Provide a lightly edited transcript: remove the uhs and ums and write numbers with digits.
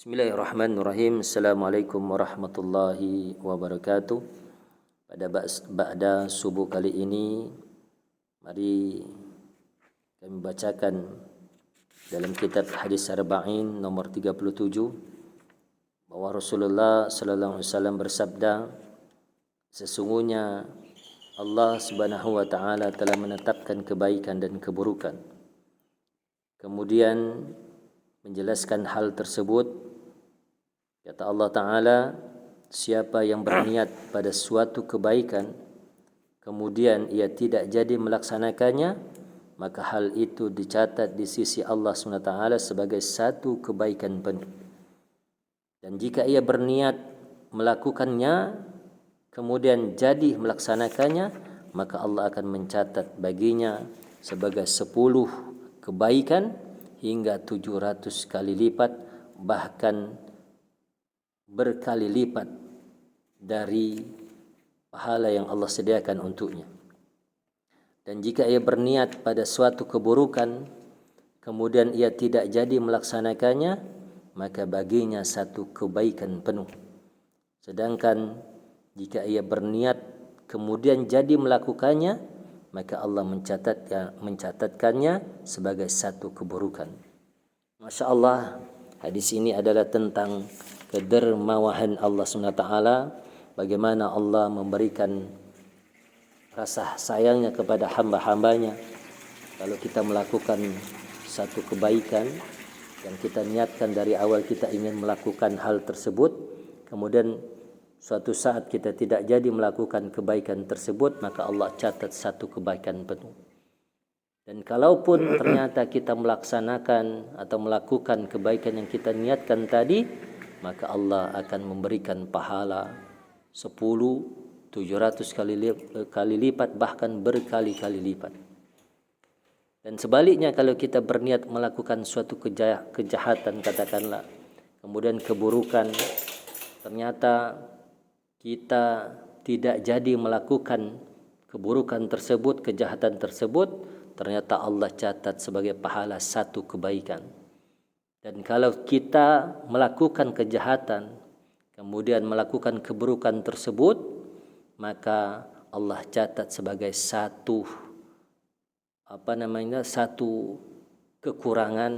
Bismillahirrahmanirrahim. Assalamualaikum warahmatullahi wabarakatuh. Pada ba'da subuh kali ini, mari kami bacakan dalam kitab Hadis Arba'in nomor 37 bahwa Rasulullah sallallahu alaihi wasallam bersabda, sesungguhnya Allah Subhanahu wa taala telah menetapkan kebaikan dan keburukan. Kemudian menjelaskan hal tersebut, kata Allah Ta'ala, siapa yang berniat pada suatu kebaikan kemudian ia tidak jadi melaksanakannya, maka hal itu dicatat di sisi Allah SWT sebagai satu kebaikan penuh. Dan jika ia berniat melakukannya kemudian jadi melaksanakannya, maka Allah akan mencatat baginya sebagai 10 kebaikan hingga 700 kali lipat, bahkan berkali lipat dari pahala yang Allah sediakan untuknya. Dan jika ia berniat pada suatu keburukan kemudian ia tidak jadi melaksanakannya, maka baginya satu kebaikan penuh. Sedangkan jika ia berniat kemudian jadi melakukannya, maka Allah mencatatkannya sebagai satu keburukan. Masya Allah, hadis ini adalah tentang kedermawahan Allah SWT, bagaimana Allah memberikan rasa sayangnya kepada hamba-hambanya. Kalau kita melakukan satu kebaikan yang kita niatkan dari awal kita ingin melakukan hal tersebut, kemudian suatu saat kita tidak jadi melakukan kebaikan tersebut, maka Allah catat satu kebaikan penuh. Dan kalaupun ternyata kita melaksanakan atau melakukan kebaikan yang kita niatkan tadi, maka Allah akan memberikan pahala 10, 700 kali lipat, bahkan berkali-kali lipat. Dan sebaliknya, kalau kita berniat melakukan suatu kejahatan katakanlah, kemudian keburukan, ternyata kita tidak jadi melakukan keburukan tersebut, kejahatan tersebut, ternyata Allah catat sebagai pahala satu kebaikan. Dan kalau kita melakukan kejahatan kemudian melakukan keburukan tersebut, maka Allah catat sebagai satu kekurangan